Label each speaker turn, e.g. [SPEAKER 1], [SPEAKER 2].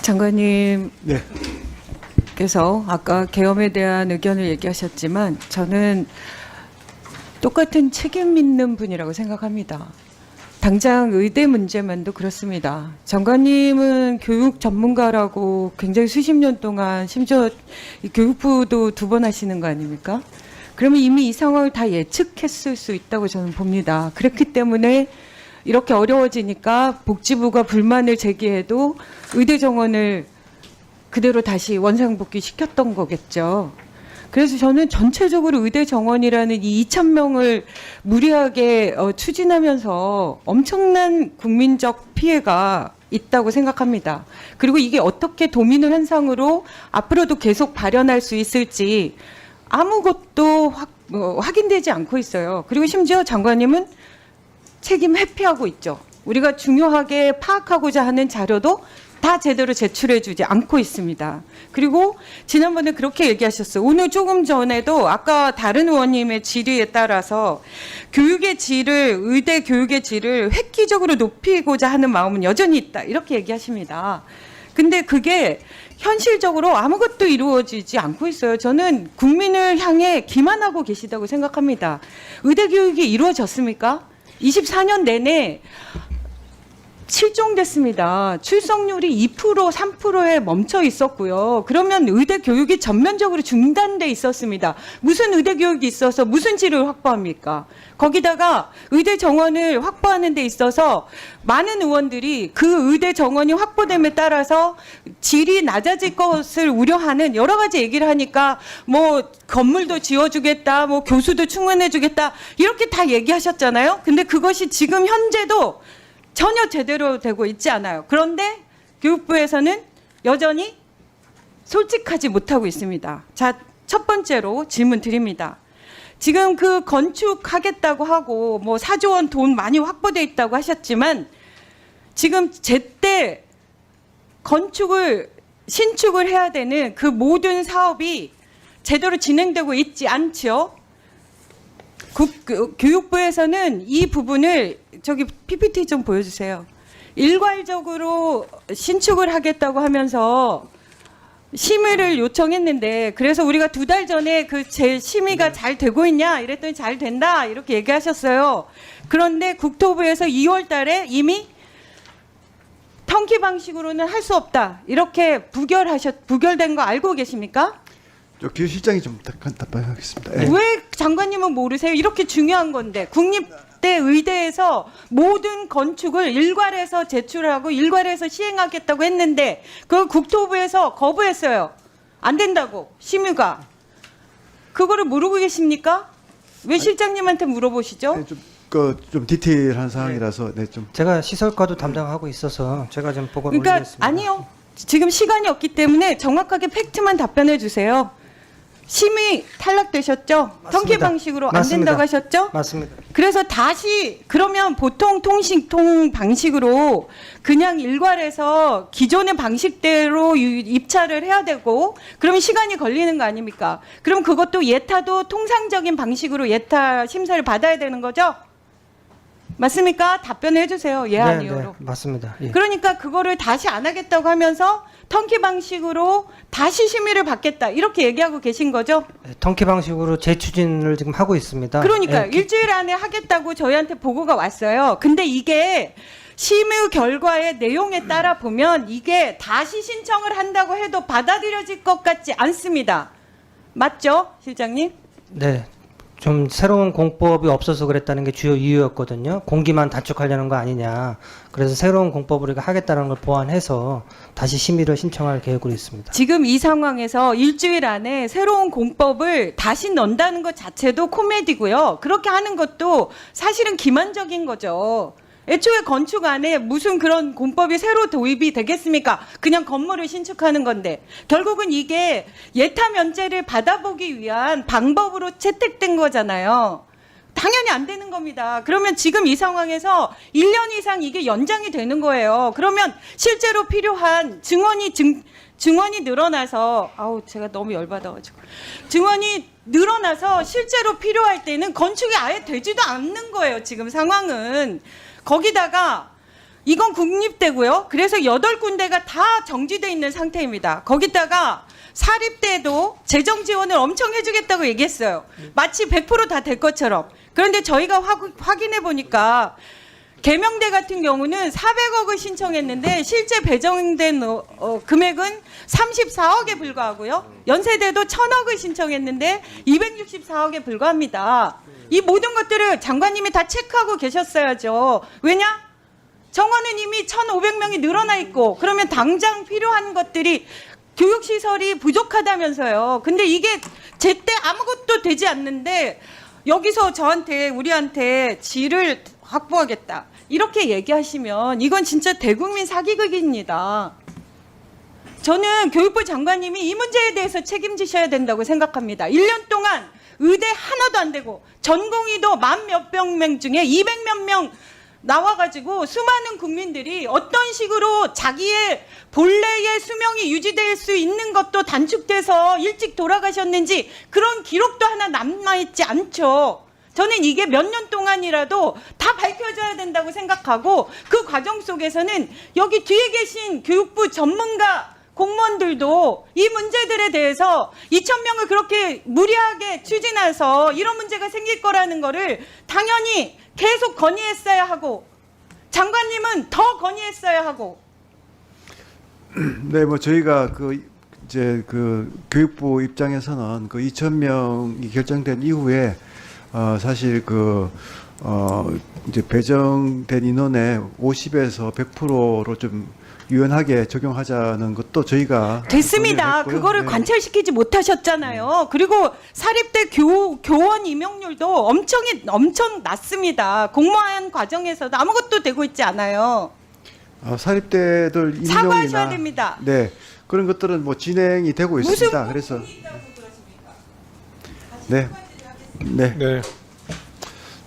[SPEAKER 1] 장관님.
[SPEAKER 2] 네.
[SPEAKER 1] 께서 아까 계엄에 대한 의견을 얘기하셨지만 저는 똑같은 책임 있는 분이라고 생각합니다. 당장 의대 문제만도 그렇습니다. 장관님은 교육 전문가라고 굉장히 수십 년 동안 심지어 교육부도 2번 하시는 거 아닙니까? 그러면 이미 이 상황을 다 예측했을 수 있다고 저는 봅니다. 그렇기 때문에 이렇게 어려워지니까 복지부가 불만을 제기해도 의대 정원을 그대로 다시 원상복귀 시켰던 거겠죠. 그래서 저는 전체적으로 의대 정원이라는 이 2,000명을 무리하게 추진하면서 엄청난 국민적 피해가 있다고 생각합니다. 그리고 이게 어떻게 도미노 현상으로 앞으로도 계속 발현할 수 있을지 아무것도 확인되지 않고 있어요. 그리고 심지어 장관님은 책임 회피하고 있죠. 우리가 중요하게 파악하고자 하는 자료도 다 제대로 제출해주지 않고 있습니다. 그리고 지난번에 그렇게 얘기하셨어요. 오늘 조금 전에도 아까 다른 의원님의 질의에 따라서 교육의 질을, 의대 교육의 질을 획기적으로 높이고자 하는 마음은 여전히 있다. 이렇게 얘기하십니다. 근데 그게 현실적으로 아무것도 이루어지지 않고 있어요. 저는 국민을 향해 기만하고 계시다고 생각합니다. 의대 교육이 이루어졌습니까? 24년 내내 실종됐습니다. 출석률이 2%, 3%에 멈춰 있었고요. 그러면 의대 교육이 전면적으로 중단돼 있었습니다. 무슨 의대 교육이 있어서 무슨 질을 확보합니까? 거기다가 의대 정원을 확보하는 데 있어서 많은 의원들이 그 의대 정원이 확보됨에 따라서 질이 낮아질 것을 우려하는 여러 가지 얘기를 하니까 뭐 건물도 지어주겠다, 뭐 교수도 충원해주겠다 이렇게 다 얘기하셨잖아요. 근데 그것이 지금 현재도 전혀 제대로 되고 있지 않아요. 그런데 교육부에서는 여전히 솔직하지 못하고 있습니다. 자, 첫 번째로 질문 드립니다. 지금 그 건축하겠다고 하고 뭐 4조 원 돈 많이 확보돼 있다고 하셨지만 지금 제때 신축을 해야 되는 그 모든 사업이 제대로 진행되고 있지 않죠. 교육부에서는 이 부분을 저기 PPT 좀 보여주세요. 일괄적으로 신축을 하겠다고 하면서 심의를 요청했는데 그래서 우리가 2달 전에 그 제 심의가 잘 되고 있냐 이랬더니 잘 된다 이렇게 얘기하셨어요. 그런데 국토부에서 2월 달에 이미 턴키 방식으로는 할 수 없다 이렇게 부결된 거 알고 계십니까?
[SPEAKER 2] 저 교실장이 좀 답변하겠습니다.
[SPEAKER 1] 네. 왜 장관님은 모르세요? 이렇게 중요한 건데 국립대 의대에서 모든 건축을 일괄해서 제출하고 일괄해서 시행하겠다고 했는데 그 국토부에서 거부했어요. 안 된다고 심의가. 그거를 모르고 계십니까? 왜 실장님한테 물어보시죠?
[SPEAKER 2] 네, 좀 디테일한 상황이라서 네, 좀
[SPEAKER 3] 제가 시설과도 담당하고 있어서 제가 좀 보고를
[SPEAKER 1] 그러니까
[SPEAKER 3] 올리겠습니다.
[SPEAKER 1] 아니요. 지금 시간이 없기 때문에 정확하게 팩트만 답변해 주세요. 심의 탈락되셨죠? 턴키 방식으로 안
[SPEAKER 3] 맞습니다.
[SPEAKER 1] 된다고 하셨죠?
[SPEAKER 3] 맞습니다.
[SPEAKER 1] 그래서 다시 그러면 보통 통신통 방식으로 그냥 일괄해서 기존의 방식대로 입찰을 해야 되고 그러면 시간이 걸리는 거 아닙니까? 그럼 그것도 예타도 통상적인 방식으로 예타 심사를 받아야 되는 거죠? 맞습니까? 답변을 해주세요. 예, 아니요로.
[SPEAKER 3] 네, 맞습니다. 예.
[SPEAKER 1] 그러니까 그거를 다시 안 하겠다고 하면서 턴키 방식으로 다시 심의를 받겠다 이렇게 얘기하고 계신 거죠?
[SPEAKER 3] 네, 턴키 방식으로 재추진을 지금 하고 있습니다.
[SPEAKER 1] 그러니까요.
[SPEAKER 3] 예,
[SPEAKER 1] 일주일 안에 하겠다고 저희한테 보고가 왔어요. 근데 이게 심의 결과의 내용에 따라 보면 이게 다시 신청을 한다고 해도 받아들여질 것 같지 않습니다. 맞죠, 실장님?
[SPEAKER 3] 네. 좀 새로운 공법이 없어서 그랬다는 게 주요 이유였거든요. 공기만 단축하려는 거 아니냐. 그래서 새로운 공법을 우리가 하겠다는 걸 보완해서 다시 심의를 신청할 계획으로 있습니다.
[SPEAKER 1] 지금 이 상황에서 일주일 안에 새로운 공법을 다시 넣는다는 것 자체도 코미디고요. 그렇게 하는 것도 사실은 기만적인 거죠. 애초에 건축 안에 무슨 그런 공법이 새로 도입이 되겠습니까? 그냥 건물을 신축하는 건데 결국은 이게 예타 면제를 받아보기 위한 방법으로 채택된 거잖아요. 당연히 안 되는 겁니다. 그러면 지금 이 상황에서 1년 이상 이게 연장이 되는 거예요. 그러면 실제로 필요한 증원이 늘어나서 제가 너무 열받아가지고 증원이 늘어나서 실제로 필요할 때는 건축이 아예 되지도 않는 거예요. 지금 상황은. 거기다가 이건 국립대고요. 그래서 8군데가 다 정지돼 있는 상태입니다. 거기다가 사립대도 재정 지원을 엄청 해주겠다고 얘기했어요. 마치 100% 다 될 것처럼. 그런데 저희가 확인해 보니까 계명대 같은 경우는 400억을 신청했는데 실제 배정된 금액은 34억에 불과하고요. 연세대도 1000억을 신청했는데 264억에 불과합니다. 이 모든 것들을 장관님이 다 체크하고 계셨어야죠. 왜냐? 정원은 이미 1,500명이 늘어나 있고 그러면 당장 필요한 것들이 교육시설이 부족하다면서요. 근데 이게 제때 아무것도 되지 않는데 여기서 우리한테 질을 확보하겠다. 이렇게 얘기하시면 이건 진짜 대국민 사기극입니다. 저는 교육부 장관님이 이 문제에 대해서 책임지셔야 된다고 생각합니다. 1년 동안 의대 하나도 안 되고 전공의도 1000 몇백 명 중에 200몇 명 나와가지고 수많은 국민들이 어떤 식으로 자기의 본래의 수명이 유지될 수 있는 것도 단축돼서 일찍 돌아가셨는지 그런 기록도 하나 남아있지 않죠. 저는 이게 몇 년 동안이라도 다 밝혀져야 된다고 생각하고 그 과정 속에서는 여기 뒤에 계신 교육부 전문가 공무원들도 이 문제들에 대해서 2,000명을 그렇게 무리하게 추진해서 이런 문제가 생길 거라는 거를 당연히 계속 건의했어야 하고 장관님은 더 건의했어야 하고.
[SPEAKER 2] 네, 뭐 저희가 이제 교육부 입장에서는 2,000명이 결정된 이후에 사실 이제 배정된 인원의 50에서 100%로 좀 유연하게 적용하자는 것도 저희가
[SPEAKER 1] 됐습니다.
[SPEAKER 2] 했고요.
[SPEAKER 1] 그거를
[SPEAKER 2] 네.
[SPEAKER 1] 관철시키지 못하셨잖아요. 그리고 사립대 교원 임용률도 엄청 낮습니다. 공무원 과정에서도 아무것도 되고 있지 않아요.
[SPEAKER 2] 사립대들 임용이나
[SPEAKER 1] 사과하셔야 됩니다.
[SPEAKER 2] 네, 그런 것들은 뭐 진행이 되고 있습니다. 그래서 네, 네.
[SPEAKER 4] 네.